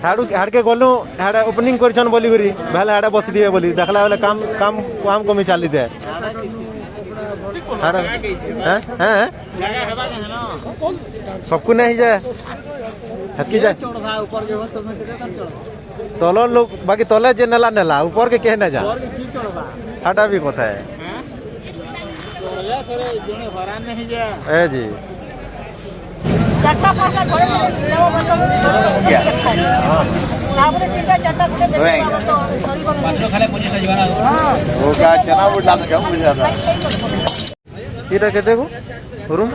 हाड़के गलु हाड़े opening करछन बोली करी भाले हाड़े बसी दिए बोली देखला वाले काम काम काम कमी चली दे हाड़ा हैं हैं सबको नहीं जाए हतकी जाए तल लोग बाकी तले जे नेला नेला ऊपर के कह ना जा हाड़ा भी कथा है ए जी इटा के देखो रूम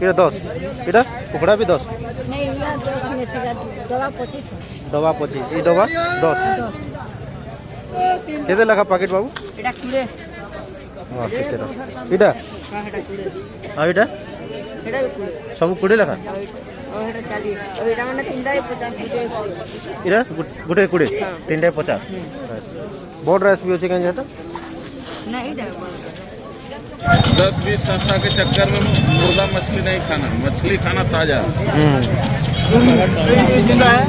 इटा 10 इटा कुकड़ा भी 10 डबा 25 ई डबा 10 केते लखा पैकेट बाबू इटा हां इटा सब 20 लखा इरा गुटे 20 तीनटा 50 बोर्ड राइस भी अच्छे कहीं जाता 10-20 संस्था के चक्कर में मुर्गा मछली नहीं खाना, मछली खाना ताजा। जिंदा है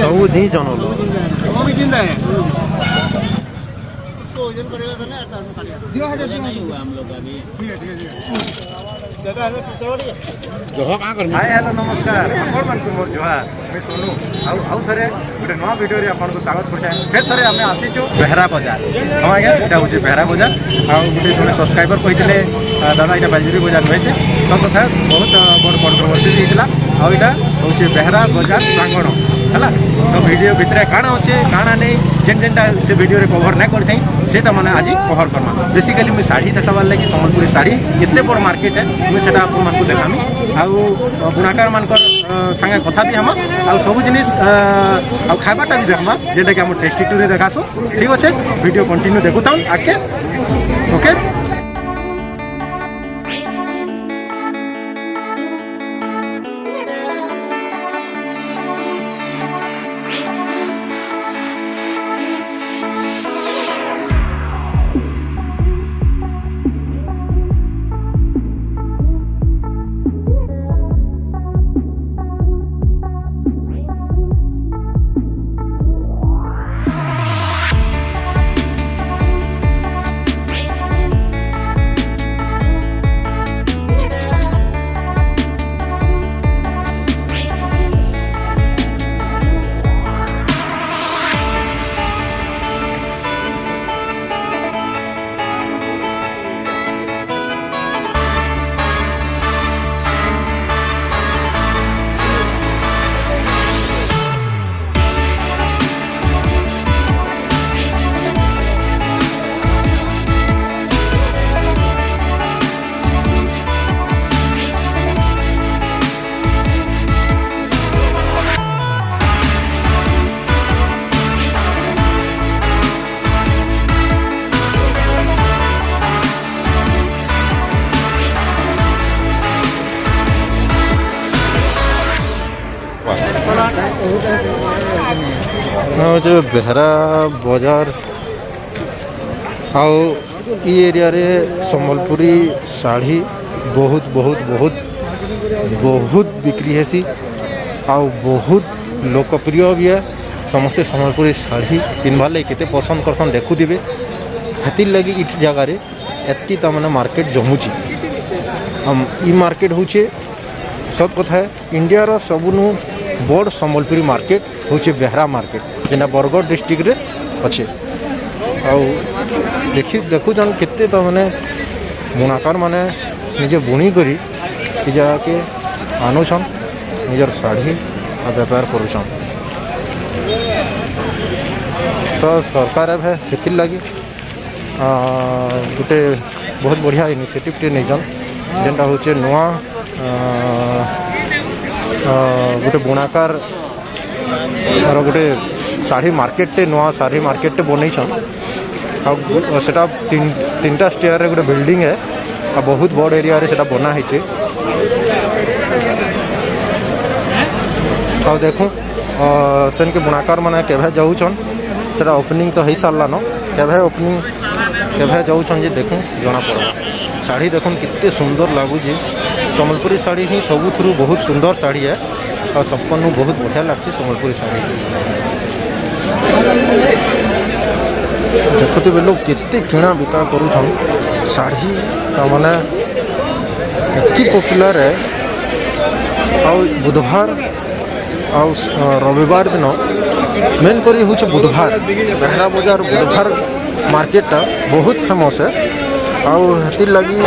सब जी जानो लो वो भी जिंदा है उसको वजन करेगा तो ना दियो है हम लोग अभी दादा हमें चढ़ जोहा का कर हाय हेलो नमस्कार अपन मन को मोर जोहा मैं सोनू आउ थरे गोटे नवा वीडियो रे अपन को स्वागत करछै फेर थरे हमें आसी छु बेहरा बाजार हम आगे एटा होचे बेहरा बाजार आ गोटे जोने सब्सक्राइबर कहितले दादा एटा बाजरी बाजार होइसे सब कथा बहुत बड़ कंट्रोवर्सी दिला आ एटा होचे बेहरा बाजार प्रांगण हला तो वीडियो भितरे काना होचे काना नै जेन जेनटा से वीडियो रे कवर नै करथै सेटा माने आज कवर करमा बेसिकली मैं साड़ी देखाबार लगी संबलपुरी साड़ी केते बड़ मार्केट है मैं सेटा आपन मान को देखामी आ बुनाकार मानकर संगे कथा भी हम आ सब जिनिस आ खाबाटा भी देखमा जेटा कि हम टेस्टी टू रे देखासो ठीक अछि वीडियो कंटिन्यू देखुतां आके ओके जो बेहरा बाजार आओ एरिया रे संबलपुरी साड़ी बहुत बहुत बहुत बहुत बिक्री हेसी आओ बहुत लोकप्रिय भी है समस्ते संबलपुरी साड़ी किनबार लगे केते पसंद करसन देखु दिबे हाथी लगी इस जगह रे एत्ती तमने मार्केट जमुची हम ई मार्केट होचे सब कथा है इंडिया रो सबनु बड़ संबलपुरी मार्केट होचे बेहरा मार्केट जेना बरगढ़ डिस्ट्रिक्ट रे अच्छे आउ देखु जन केते तो माने बुनाकार माने निजे बुणी करी ई जगह के आनुछन निजर साड़ी आ व्यापार करुछन तो सरकार है सेथिर लगी गोटे बहुत बढ़िया इनिशिएटिव टे नहींजन जेनटा होचे नुआ गोटे बुनाकार गोटे साड़ी मार्केट टे नुआ साड़ी मार्केट टे बनईछन सेटा तीनटा स्टेयर रे गोटे बिल्डिंग है आ बहुत बड़ एरिया रे सेटा बना है देखूँ सेन के बुनाकार माने केभे जाऊछन सेटा ओपनिंग तो हो सारा न केभे ओपनिंग केभे जाऊछन जे देखूँ जना पड़ा साड़ी देखुन कितने सुंदर लगुच संबलपुरी साड़ी ही सबुथु बहुत सुंदर साड़ी है और सबको बहुत बढ़िया लगছে सम्बलपुरी शाढ़ी देखुवे लोग केते किଣା बिका करूछन शाढ़ी मैंने एति पॉपुलर है। आ बुधवार आ रविवार दिन मेन करी हूँ बुधवार बेहरा बाजार बुधवार मार्केटा बहुत फेमस है। आउ हेतिर लगी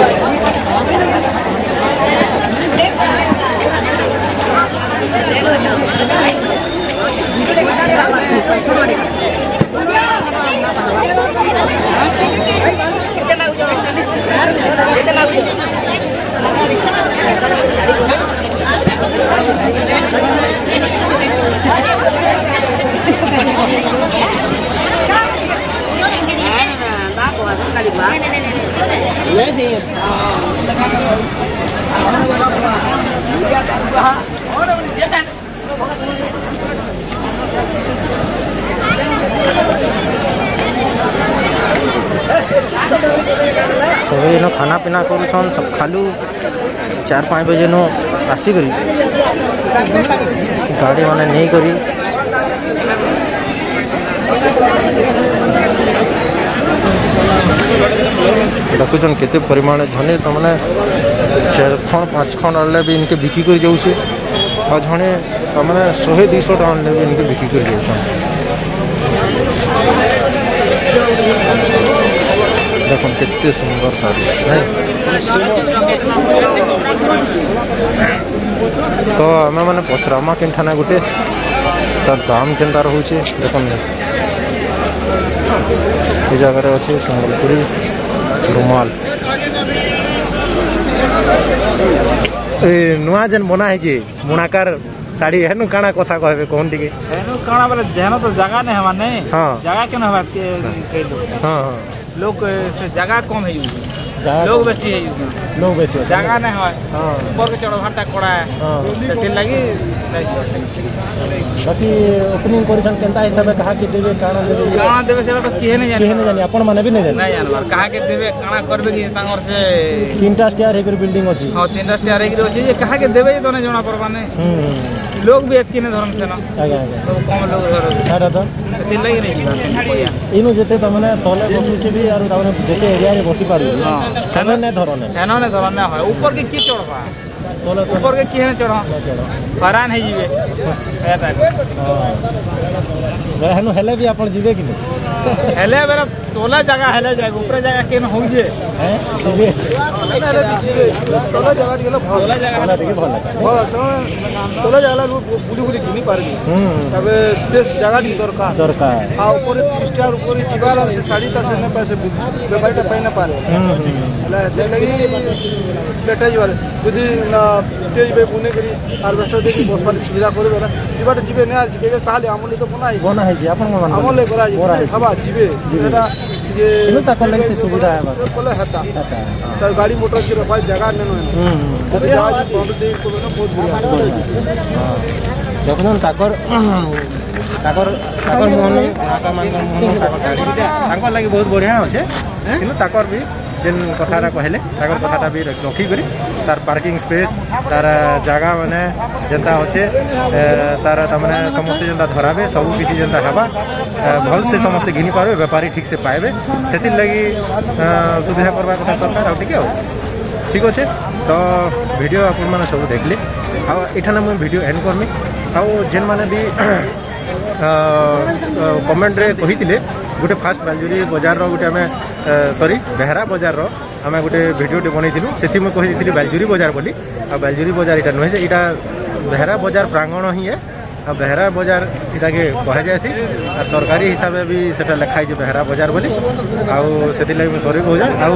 सब इन खाना पीना करूछन सब खालू 4-5 बजे नो आसिकरी गाड़ी माने नहीं करी देखुन केते परिमाण झने तमने 4-5 खंड आनले भी इनके बिक्री कर जाऊे और झने तमने 100-200 टन आनले भी इनके बिक्री कर जाऊन। देखो केते सुंदर साड़ी नहीं तो आम मैंने पचरामा केनठाना गोटे तार दाम केनता रोचे देख ये जगह अच्छे सम्बलपुरी रुमाल नुआ जेन बना है बुणाकार साड़ी है काଣା कथा कहबे कौन टिके काଣା बोले जेनो तो जगह नहीं हवा नहीं हाँ जगह क्यों हवा हाँ लोग जगह कम है लोग बेसी है लोग बेसी जगह नहीं है हाँ ऊपर के चढ़ो घंटा कोड़ा है हाँ लगी बाकी ओपनिंग करिछन केनता हिसाब से कहा कि देबे काଣା देवे से तो किहे नहीं केहे नहीं जानी अपन माने भी नहीं जानी नहीं जानवर कहा के देवे काଣା करबे कि तांगर से 3टा स्टार हेकर बिल्डिंग अछि हां 3टा स्टार है कि ये कहा के देवे तो नहीं जाना परबा नहीं लोग भी एतकी नहीं धरम से ना आगे आगे तो कम लोग धर अरे तो लगी नहीं इनु जेते तमने तले बसुचे भी और तमने जेते एरिया रे बसी पारू हां सेने ने धरने एनो ने धरने है ऊपर के की चढ़बा तले ऊपर के की है चढ़ो हरान है जीवे एता हेनु हेले भी अपन जीवे कि नहीं हेले बेरा तोला जगह हेले जाए ऊपर जगह केन हो जे हैं जीवे तोला जगह गेलो तोला जगह देखि भल लगा तोला जगह बुली बुली किनी पारबी तबे स्पेस जगह नी दरकार आ ऊपर 30 स्टार ऊपर जीवाला से साड़ी ता से ने पैसे व्यापारीटा पाई ना पारे ले दे लगी लेटेज वाले बुद्धि ना तेज बे बुने करी हार्वेस्टर दे की बसवाली सुविधा करे बेला जीवाटा जीवे ने जीवे ताले अमले तो बना है जी अपन मन अमले करा जी हवा जीवे एटा ये इनु ताकन लगे से सुविधा है बस बोले हता तो गाड़ी मोटर की रफा जगह ने तो जहाज बंद दे को ना बहुत बुरा हां देखन ताकर ताकर ताकर मन नाका मान मन ताकर गाड़ी ताकर लागि बहुत बढ़िया होचे किनु ताकर भी जेन कथारा कहले ताकर कथाटा भी रखी करी तार पार्किंग स्पेस तार जगह माने जेंता होचे तार तमने समस्त जेंता धराबे सब किसी जेंता हबा भल से समस्त घिनी पारबे व्यापारी ठीक से पाएबे सेति लागि सुविधा करबा कथा सरकार आ टिके ठीक अच्छे तो वीडियो आपण माने सब देखले आ एठाना मैं वीडियो एंड करमी आ जेन माने भी कमेंट रे कहितिले गोटे फास्ट बालजुरी बाजार रो गोटे आमे सॉरी बेहरा बाजार रो आमे गोटे वीडियोटे बनैथिलु सेथि मैं कहिथिलि बालजुरी बाजार बोली आ बालजुरी बाजार इटा नहे इटा बेहरा बाजार प्रांगण ही है आ बेहरा बाजार इटा के कह जायसी आ सरकारी हिसाब से भी सेटा लिखाई जे बेहरा बाजार बोली आ सेति लागि सॉरी कहू जा आ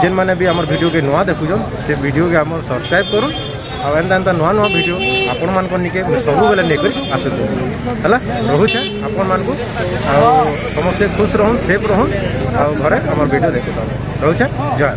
जेन माने भी हमर वीडियो के नुआ देखुजन से वीडियो के हमर सब्सक्राइब करू आ एंता नुआ नुआ वीडियो आपण मान को निके सब बेले नै करी आसु हला रहूछे आपण मान को आ समस्त खुश रहन सेफ रहन आ घरे हमर वीडियो देखु रहूछे जय।